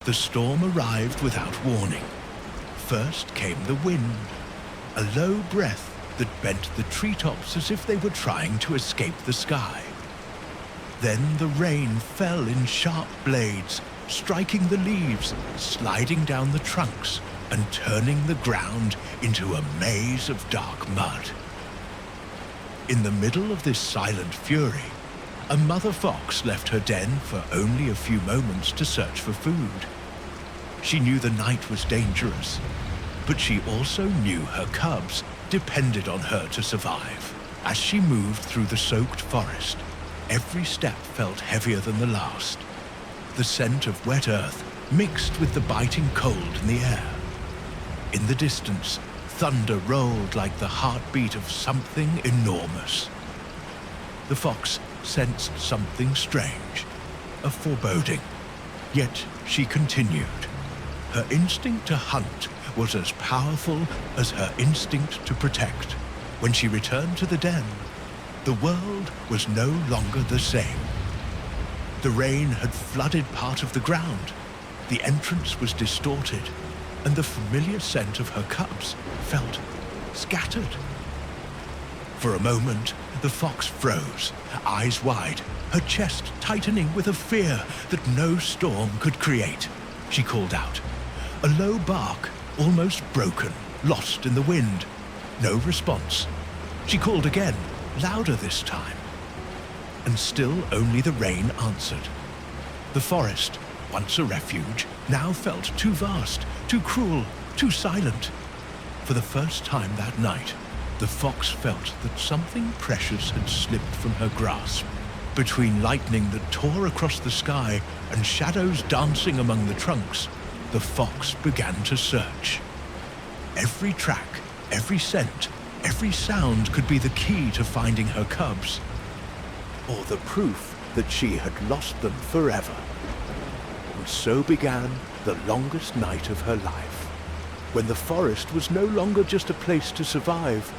The storm arrived without warning. First came the wind, a low breath that bent the treetops as if they were trying to escape the sky. Then the rain fell in sharp blades, striking the leaves, sliding down the trunks, and turning the ground into a maze of dark mud. In the middle of this silent fury, a mother fox left her den for only a few moments to search for food. She knew the night was dangerous, but she also knew her cubs depended on her to survive. As she moved through the soaked forest, every step felt heavier than the last. The scent of wet earth mixed with the biting cold in the air. In the distance, thunder rolled like the heartbeat of something enormous. The fox sensed something strange, a foreboding. Yet she continued. Her instinct to hunt was as powerful as her instinct to protect. When she returned to the den, the world was no longer the same. The rain had flooded part of the ground, the entrance was distorted, and the familiar scent of her cubs felt scattered. For a moment, the fox froze, eyes wide, her chest tightening with a fear that no storm could create. She called out. A low bark, almost broken, lost in the wind. No response. She called again, louder this time. And still only the rain answered. The forest, once a refuge, now felt too vast, too cruel, too silent. For the first time that night, the fox felt that something precious had slipped from her grasp. Between lightning that tore across the sky and shadows dancing among the trunks, the fox began to search. Every track, every scent, every sound could be the key to finding her cubs, or the proof that she had lost them forever. And so began the longest night of her life, when the forest was no longer just a place to survive,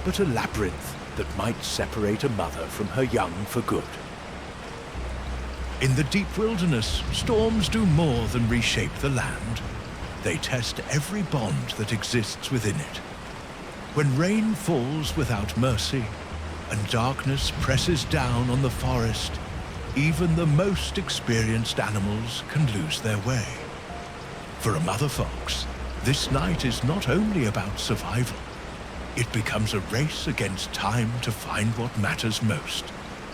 but a labyrinth that might separate a mother from her young for good. In the deep wilderness, storms do more than reshape the land. They test every bond that exists within it. When rain falls without mercy, and darkness presses down on the forest, even the most experienced animals can lose their way. For a mother fox, this night is not only about survival. It becomes a race against time to find what matters most.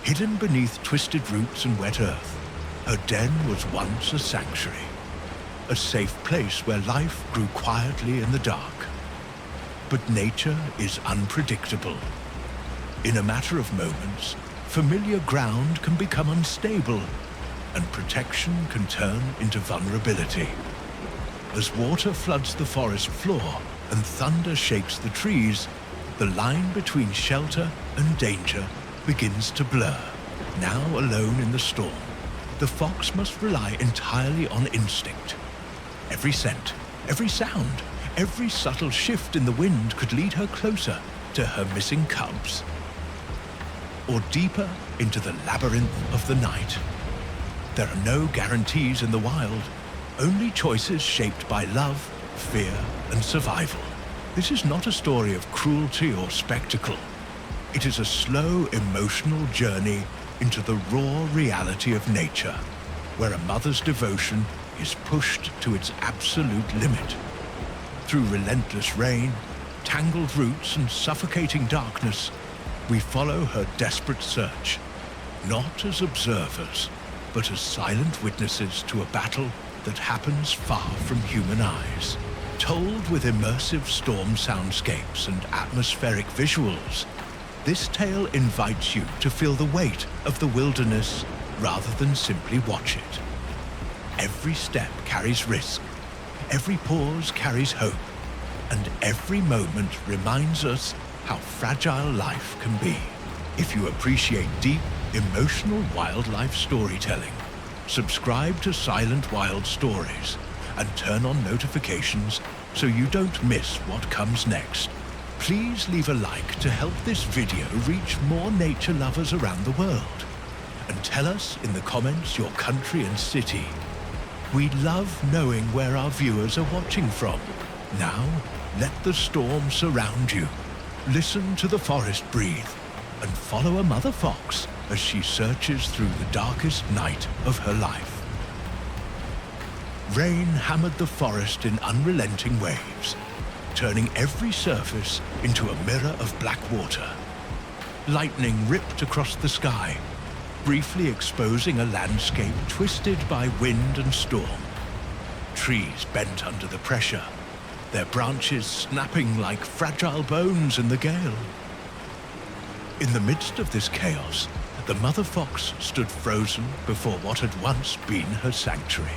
Hidden beneath twisted roots and wet earth, her den was once a sanctuary, a safe place where life grew quietly in the dark. But nature is unpredictable. In a matter of moments, familiar ground can become unstable, and protection can turn into vulnerability. As water floods the forest floor and thunder shakes the trees, the line between shelter and danger begins to blur. Now alone in the storm, the fox must rely entirely on instinct. Every scent, every sound, every subtle shift in the wind could lead her closer to her missing cubs, or deeper into the labyrinth of the night. There are no guarantees in the wild, only choices shaped by love, fear, and survival. This is not a story of cruelty or spectacle. It is a slow, emotional journey into the raw reality of nature, where a mother's devotion is pushed to its absolute limit. Through relentless rain, tangled roots, and suffocating darkness, we follow her desperate search, not as observers, but as silent witnesses to a battle that happens far from human eyes. Told with immersive storm soundscapes and atmospheric visuals, this tale invites you to feel the weight of the wilderness rather than simply watch it. Every step carries risk, every pause carries hope, and every moment reminds us how fragile life can be. If you appreciate deep, emotional wildlife storytelling, subscribe to Silent Wild Stories and turn on notifications so you don't miss what comes next. Please leave a like to help this video reach more nature lovers around the world. And tell us in the comments your country and city. We love knowing where our viewers are watching from. Now, let the storm surround you. Listen to the forest breathe and follow a mother fox as she searches through the darkest night of her life. Rain hammered the forest in unrelenting waves, turning every surface into a mirror of black water. Lightning ripped across the sky, briefly exposing a landscape twisted by wind and storm. Trees bent under the pressure, their branches snapping like fragile bones in the gale. In the midst of this chaos, the mother fox stood frozen before what had once been her sanctuary.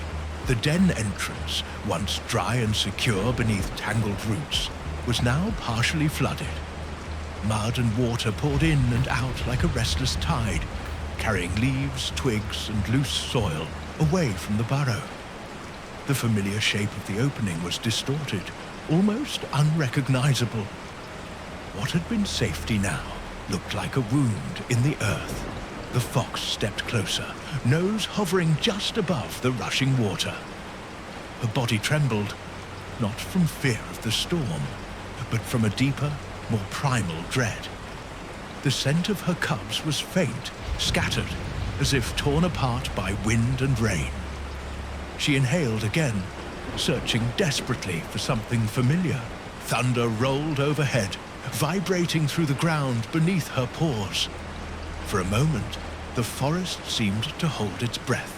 The den entrance, once dry and secure beneath tangled roots, was now partially flooded. Mud and water poured in and out like a restless tide, carrying leaves, twigs, and loose soil away from the burrow. The familiar shape of the opening was distorted, almost unrecognizable. What had been safety now looked like a wound in the earth. The fox stepped closer, nose hovering just above the rushing water. Her body trembled, not from fear of the storm, but from a deeper, more primal dread. The scent of her cubs was faint, scattered, as if torn apart by wind and rain. She inhaled again, searching desperately for something familiar. Thunder rolled overhead, vibrating through the ground beneath her paws. For a moment, the forest seemed to hold its breath.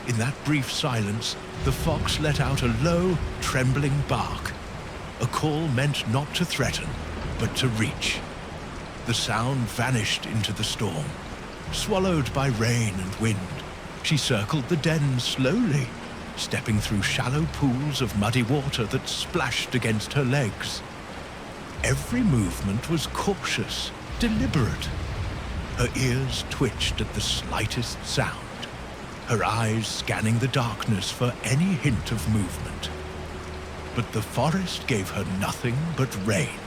In that brief silence, the fox let out a low, trembling bark, a call meant not to threaten, but to reach. The sound vanished into the storm, swallowed by rain and wind. She circled the den slowly, stepping through shallow pools of muddy water that splashed against her legs. Every movement was cautious, deliberate. Her ears twitched at the slightest sound, her eyes scanning the darkness for any hint of movement. But the forest gave her nothing but rain.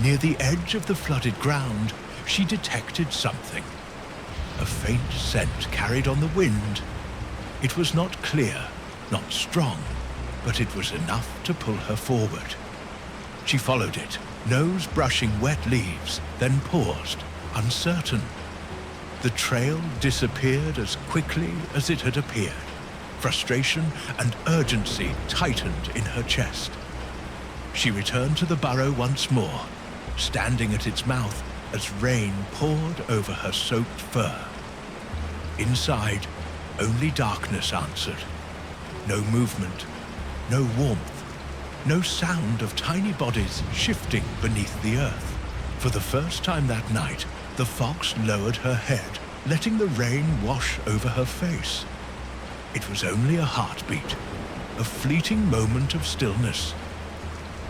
Near the edge of the flooded ground, she detected something. A faint scent carried on the wind. It was not clear, not strong, but it was enough to pull her forward. She followed it, nose brushing wet leaves, then paused, uncertain. The trail disappeared as quickly as it had appeared. Frustration and urgency tightened in her chest. She returned to the burrow once more, standing at its mouth as rain poured over her soaked fur. Inside, only darkness answered. No movement, no warmth, no sound of tiny bodies shifting beneath the earth. For the first time that night, the fox lowered her head, letting the rain wash over her face. It was only a heartbeat, a fleeting moment of stillness.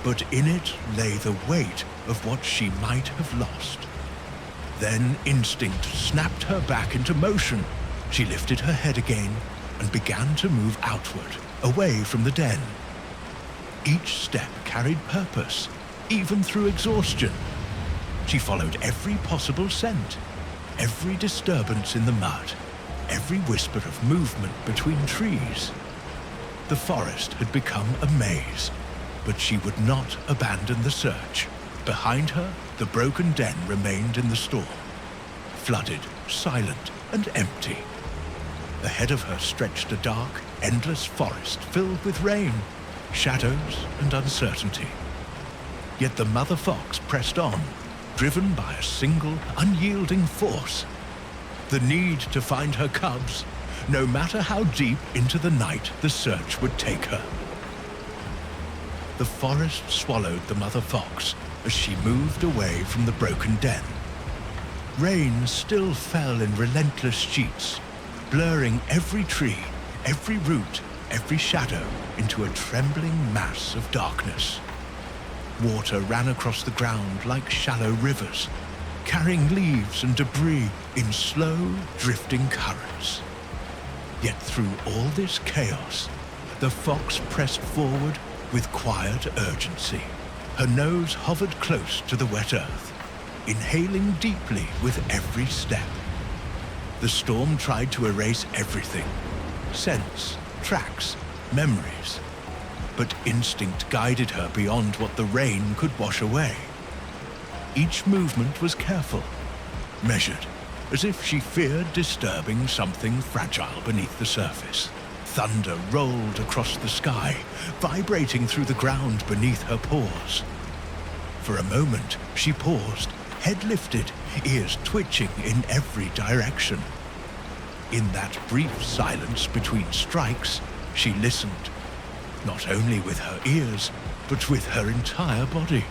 But in it lay the weight of what she might have lost. Then instinct snapped her back into motion. She lifted her head again and began to move outward, away from the den. Each step carried purpose, even through exhaustion. She followed every possible scent, every disturbance in the mud, every whisper of movement between trees. The forest had become a maze, but she would not abandon the search. Behind her, the broken den remained in the storm, flooded, silent, and empty. Ahead of her stretched a dark, endless forest filled with rain, shadows, and uncertainty. Yet the mother fox pressed on, driven by a single, unyielding force: the need to find her cubs, no matter how deep into the night the search would take her. The forest swallowed the mother fox as she moved away from the broken den. Rain still fell in relentless sheets, blurring every tree, every root, every shadow into a trembling mass of darkness. Water ran across the ground like shallow rivers, carrying leaves and debris in slow, drifting currents. Yet through all this chaos, the fox pressed forward with quiet urgency. Her nose hovered close to the wet earth, inhaling deeply with every step. The storm tried to erase everything: scents, tracks, memories. But instinct guided her beyond what the rain could wash away. Each movement was careful, measured, as if she feared disturbing something fragile beneath the surface. Thunder rolled across the sky, vibrating through the ground beneath her paws. For a moment, she paused, head lifted, ears twitching in every direction. In that brief silence between strikes, she listened, not only with her ears, but with her entire body,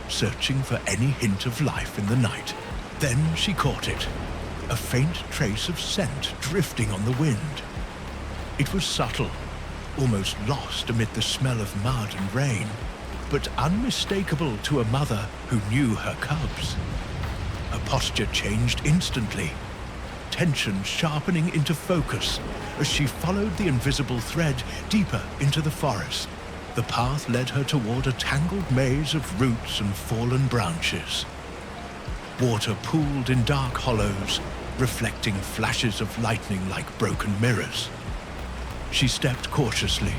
searching for any hint of life in the night. Then she caught it, a faint trace of scent drifting on the wind. It was subtle, almost lost amid the smell of mud and rain, but unmistakable to a mother who knew her cubs. Her posture changed instantly, tension sharpening into focus as she followed the invisible thread deeper into the forest. The path led her toward a tangled maze of roots and fallen branches. Water pooled in dark hollows, reflecting flashes of lightning like broken mirrors. She stepped cautiously,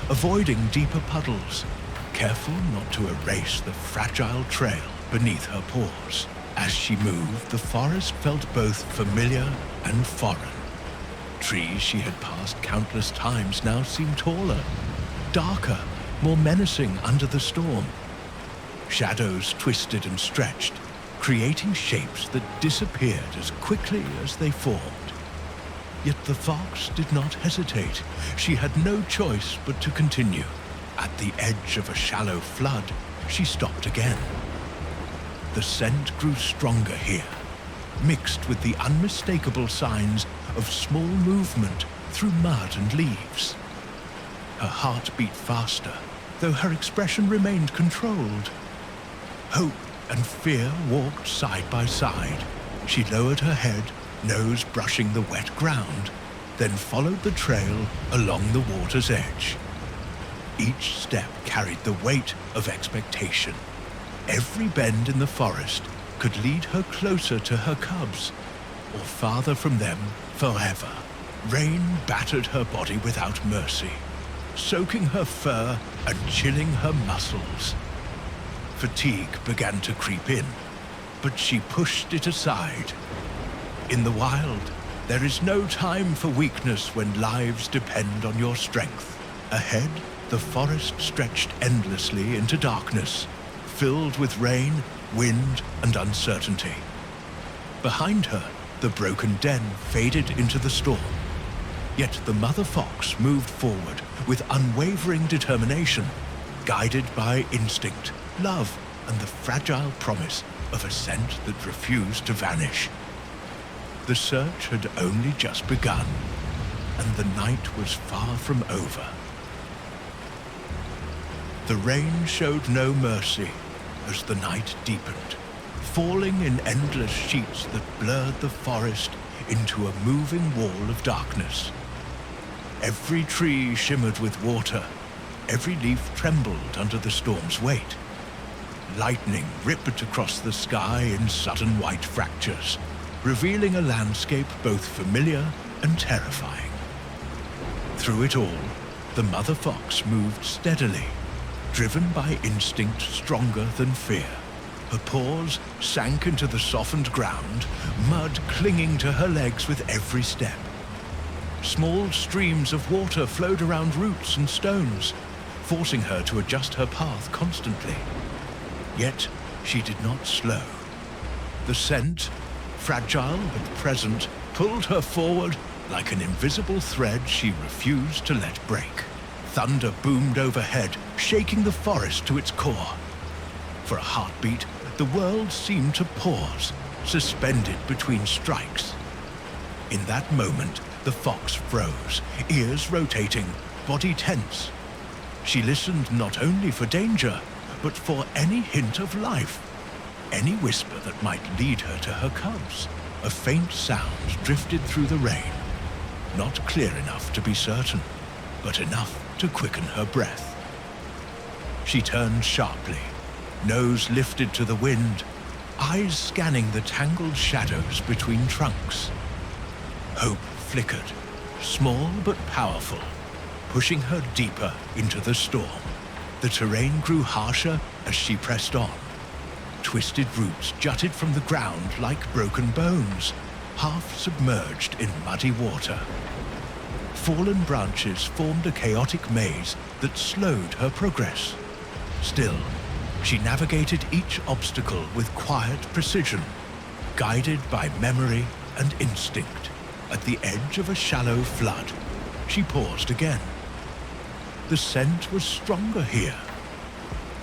avoiding deeper puddles, careful not to erase the fragile trail beneath her paws. As she moved, the forest felt both familiar and foreign. Trees she had passed countless times now seemed taller, darker, more menacing under the storm. Shadows twisted and stretched, creating shapes that disappeared as quickly as they formed. Yet the fox did not hesitate. She had no choice but to continue. At the edge of a shallow flood, she stopped again. The scent grew stronger here, mixed with the unmistakable signs of small movement through mud and leaves. Her heart beat faster, though her expression remained controlled. Hope and fear walked side by side. She lowered her head, nose brushing the wet ground, then followed the trail along the water's edge. Each step carried the weight of expectation. Every bend in the forest could lead her closer to her cubs, or farther from them forever. Rain battered her body without mercy, soaking her fur and chilling her muscles. Fatigue began to creep in, but she pushed it aside. In the wild, there is no time for weakness when lives depend on your strength. Ahead, the forest stretched endlessly into darkness, filled with rain, wind, and uncertainty. Behind her, the broken den faded into the storm. Yet the mother fox moved forward with unwavering determination, guided by instinct, love, and the fragile promise of a scent that refused to vanish. The search had only just begun, and the night was far from over. The rain showed no mercy as the night deepened, falling in endless sheets that blurred the forest into a moving wall of darkness. Every tree shimmered with water, every leaf trembled under the storm's weight. Lightning ripped across the sky in sudden white fractures, revealing a landscape both familiar and terrifying. Through it all, the mother fox moved steadily, driven by instinct stronger than fear. Her paws sank into the softened ground, mud clinging to her legs with every step. Small streams of water flowed around roots and stones, forcing her to adjust her path constantly. Yet she did not slow. The scent, fragile but present, pulled her forward like an invisible thread she refused to let break. Thunder boomed overhead, shaking the forest to its core. For a heartbeat, the world seemed to pause, suspended between strikes. In that moment, the fox froze, ears rotating, body tense. She listened not only for danger, but for any hint of life, any whisper that might lead her to her cubs. A faint sound drifted through the rain, not clear enough to be certain, but enough to quicken her breath. She turned sharply, nose lifted to the wind, eyes scanning the tangled shadows between trunks. Hope flickered, small but powerful. pushing her deeper into the storm. The terrain grew harsher as she pressed on. Twisted roots jutted from the ground like broken bones, half submerged in muddy water. Fallen branches formed a chaotic maze that slowed her progress. Still, she navigated each obstacle with quiet precision, guided by memory and instinct. At the edge of a shallow flood, she paused again. The scent was stronger here,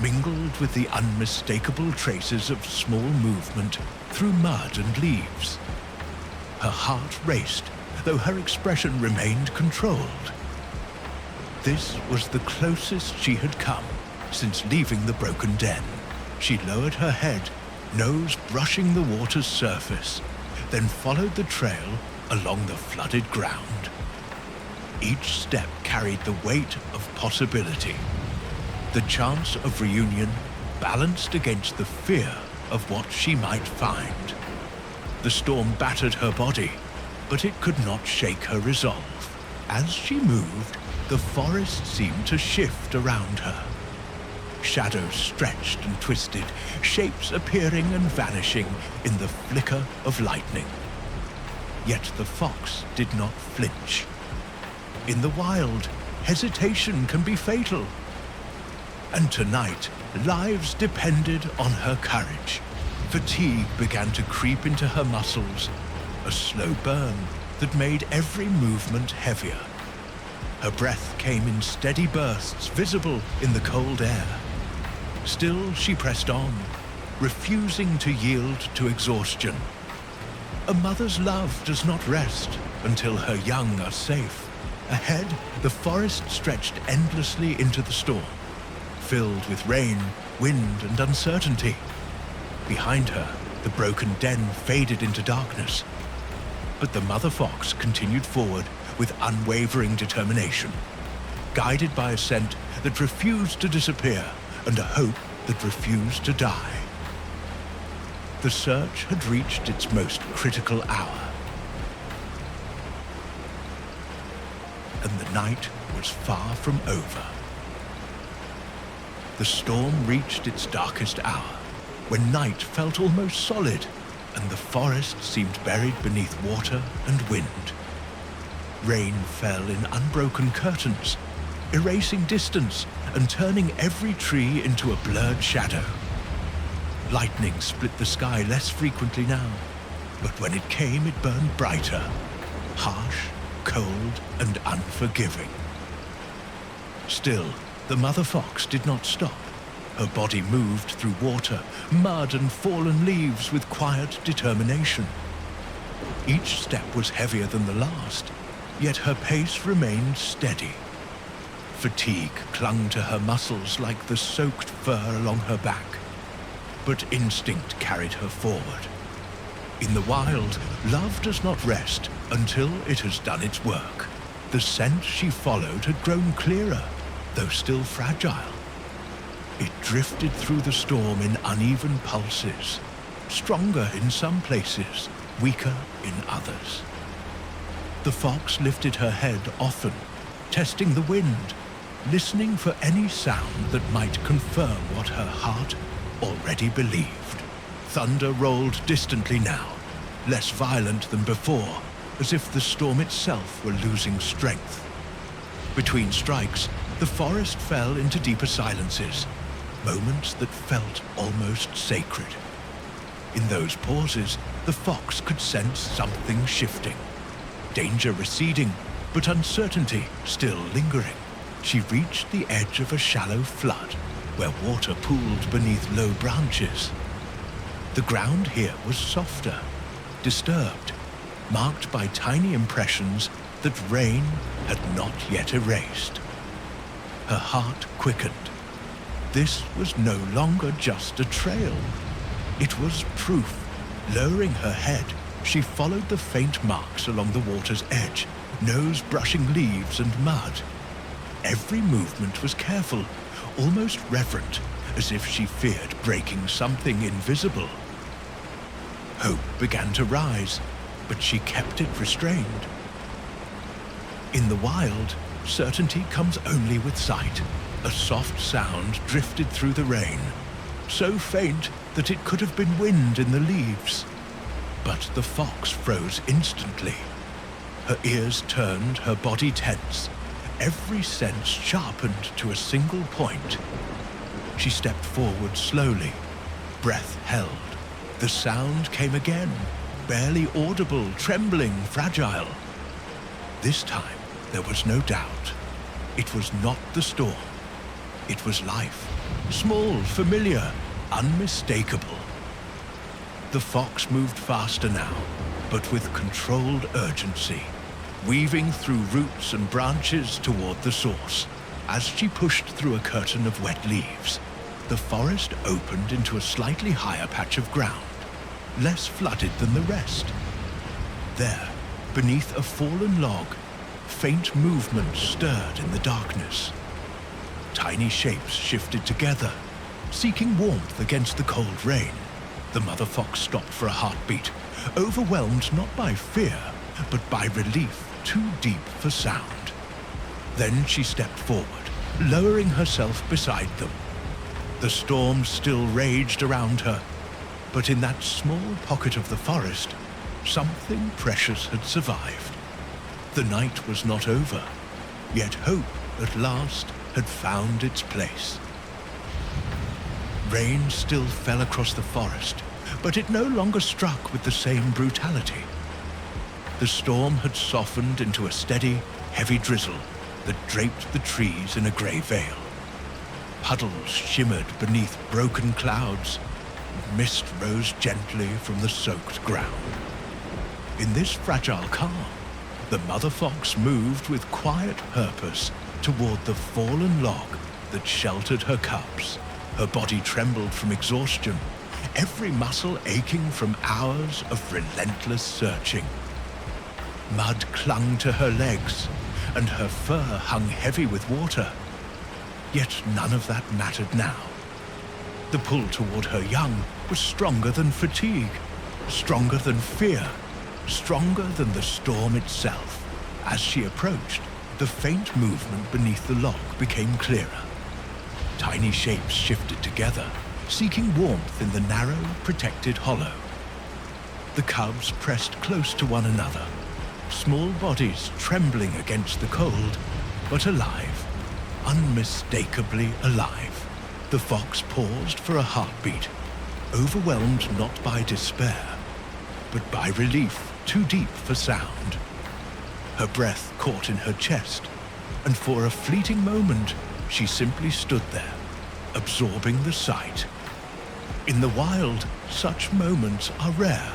mingled with the unmistakable traces of small movement through mud and leaves. Her heart raced, though her expression remained controlled. This was the closest she had come since leaving the broken den. She lowered her head, nose brushing the water's surface, then followed the trail along the flooded ground. Each step carried the weight of possibility. The chance of reunion balanced against the fear of what she might find. The storm battered her body, but it could not shake her resolve. As she moved, the forest seemed to shift around her. Shadows stretched and twisted, shapes appearing and vanishing in the flicker of lightning. Yet the fox did not flinch. In the wild, hesitation can be fatal. And tonight, lives depended on her courage. Fatigue began to creep into her muscles, a slow burn that made every movement heavier. Her breath came in steady bursts, visible in the cold air. Still, she pressed on, refusing to yield to exhaustion. A mother's love does not rest until her young are safe. Ahead, the forest stretched endlessly into the storm, filled with rain, wind, and uncertainty. Behind her, the broken den faded into darkness. But the mother fox continued forward with unwavering determination, guided by a scent that refused to disappear and a hope that refused to die. The search had reached its most critical hour, and the night was far from over. The storm reached its darkest hour, when night felt almost solid, and the forest seemed buried beneath water and wind. Rain fell in unbroken curtains, erasing distance and turning every tree into a blurred shadow. Lightning split the sky less frequently now, but when it came, it burned brighter, harsh, cold, and unforgiving. Still, the mother fox did not stop. Her body moved through water, mud, and fallen leaves with quiet determination. Each step was heavier than the last, yet her pace remained steady. Fatigue clung to her muscles like the soaked fur along her back, but instinct carried her forward. In the wild, love does not rest until it has done its work. The scent she followed had grown clearer, though still fragile. It drifted through the storm in uneven pulses, stronger in some places, weaker in others. The fox lifted her head often, testing the wind, listening for any sound that might confirm what her heart already believed. Thunder rolled distantly now, less violent than before, as if the storm itself were losing strength. Between strikes, the forest fell into deeper silences, moments that felt almost sacred. In those pauses, the fox could sense something shifting. Danger receding, but uncertainty still lingering. She reached the edge of a shallow flood, where water pooled beneath low branches. The ground here was softer, disturbed, marked by tiny impressions that rain had not yet erased. Her heart quickened. This was no longer just a trail. It was proof. Lowering her head, she followed the faint marks along the water's edge, nose brushing leaves and mud. Every movement was careful, almost reverent, as if she feared breaking something invisible. Hope began to rise, but she kept it restrained. In the wild, certainty comes only with sight. A soft sound drifted through the rain, so faint that it could have been wind in the leaves. But the fox froze instantly. Her ears turned, her body tense, every sense sharpened to a single point. She stepped forward slowly, breath held. The sound came again, barely audible, trembling, fragile. This time, there was no doubt. It was not the storm. It was life, small, familiar, unmistakable. The fox moved faster now, but with controlled urgency, weaving through roots and branches toward the source. As she pushed through a curtain of wet leaves, the forest opened into a slightly higher patch of ground, less flooded than the rest. There, beneath a fallen log, faint movement stirred in the darkness. Tiny shapes shifted together, seeking warmth against the cold rain. The mother fox stopped for a heartbeat, overwhelmed not by fear, but by relief too deep for sound. Then she stepped forward, lowering herself beside them. The storm still raged around her, but in that small pocket of the forest, something precious had survived. The night was not over, yet hope, at last, had found its place. Rain still fell across the forest, but it no longer struck with the same brutality. The storm had softened into a steady, heavy drizzle that draped the trees in a grey veil. Puddles shimmered beneath broken clouds, and mist rose gently from the soaked ground. In this fragile calm, the mother fox moved with quiet purpose toward the fallen log that sheltered her cubs. Her body trembled from exhaustion, every muscle aching from hours of relentless searching. Mud clung to her legs, and her fur hung heavy with water. Yet none of that mattered now. The pull toward her young was stronger than fatigue, stronger than fear, stronger than the storm itself. As she approached, the faint movement beneath the log became clearer. Tiny shapes shifted together, seeking warmth in the narrow, protected hollow. The cubs pressed close to one another, small bodies trembling against the cold, but alive, unmistakably alive. The fox paused for a heartbeat, overwhelmed not by despair, but by relief too deep for sound. Her breath caught in her chest, and for a fleeting moment, she simply stood there, absorbing the sight. In the wild, such moments are rare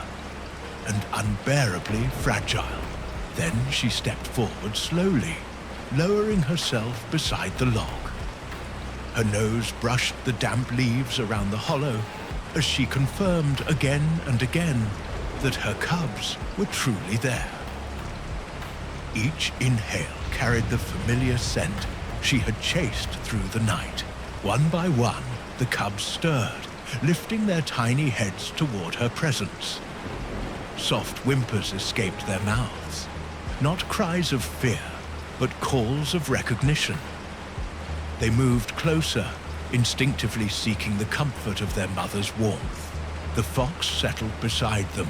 and unbearably fragile. Then she stepped forward slowly, lowering herself beside the log. Her nose brushed the damp leaves around the hollow as she confirmed again and again that her cubs were truly there. Each inhale carried the familiar scent she had chased through the night. One by one, the cubs stirred, lifting their tiny heads toward her presence. Soft whimpers escaped their mouths, not cries of fear, but calls of recognition. They moved closer, instinctively seeking the comfort of their mother's warmth. The fox settled beside them,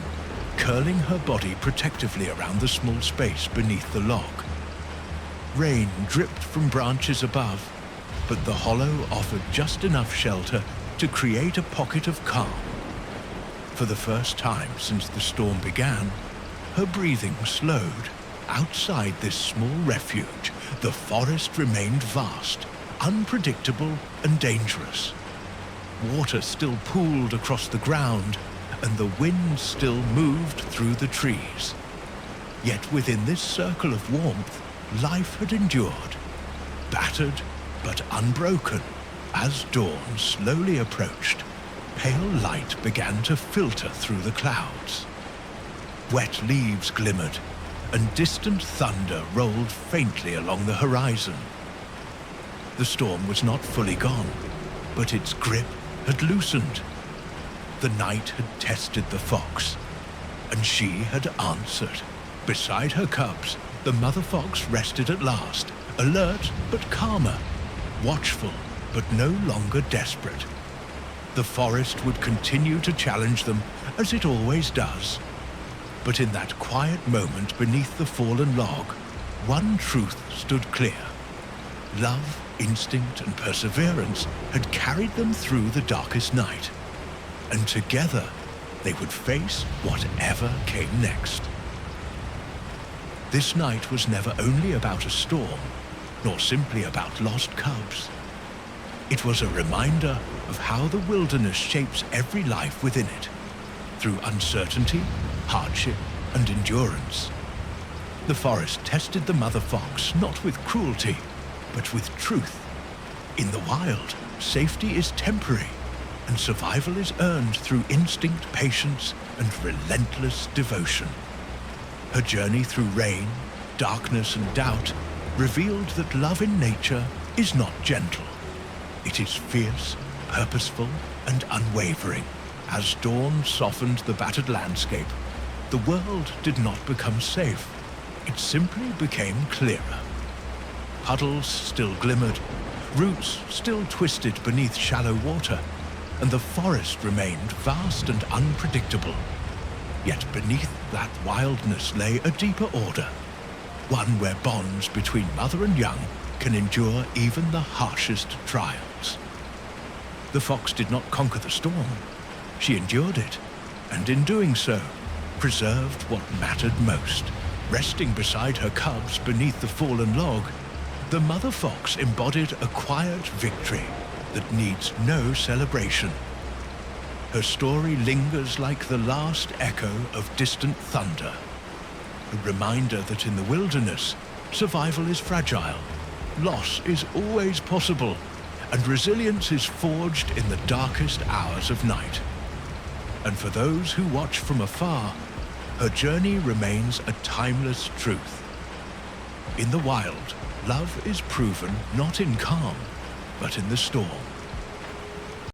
curling her body protectively around the small space beneath the log. Rain dripped from branches above, but the hollow offered just enough shelter to create a pocket of calm. For the first time since the storm began, her breathing slowed. Outside this small refuge, the forest remained vast, unpredictable and dangerous. Water still pooled across the ground, and the wind still moved through the trees. Yet within this circle of warmth, life had endured, battered but unbroken. As dawn slowly approached, pale light began to filter through the clouds. Wet leaves glimmered, and distant thunder rolled faintly along the horizon. The storm was not fully gone, but its grip had loosened. The night had tested the fox, and she had answered. Beside her cubs, the mother fox rested at last, alert but calmer, watchful but no longer desperate. The forest would continue to challenge them as it always does. But in that quiet moment beneath the fallen log, one truth stood clear. Love, instinct, and perseverance had carried them through the darkest night. And together, they would face whatever came next. This night was never only about a storm, nor simply about lost cubs. It was a reminder of how the wilderness shapes every life within it, through uncertainty, hardship, and endurance. The forest tested the mother fox not with cruelty, but with truth. In the wild, safety is temporary, and survival is earned through instinct, patience, and relentless devotion. Her journey through rain, darkness, and doubt revealed that love in nature is not gentle. It is fierce, purposeful, and unwavering. As dawn softened the battered landscape, the world did not become safe. It simply became clearer. Puddles still glimmered, roots still twisted beneath shallow water, and the forest remained vast and unpredictable. Yet beneath that wildness lay a deeper order, one where bonds between mother and young can endure even the harshest trials. The fox did not conquer the storm. She endured it, and in doing so, preserved what mattered most. Resting beside her cubs beneath the fallen log, the mother fox embodied a quiet victory that needs no celebration. Her story lingers like the last echo of distant thunder, a reminder that in the wilderness, survival is fragile, loss is always possible, and resilience is forged in the darkest hours of night. And for those who watch from afar, her journey remains a timeless truth. In the wild, love is proven not in calm, but in the storm.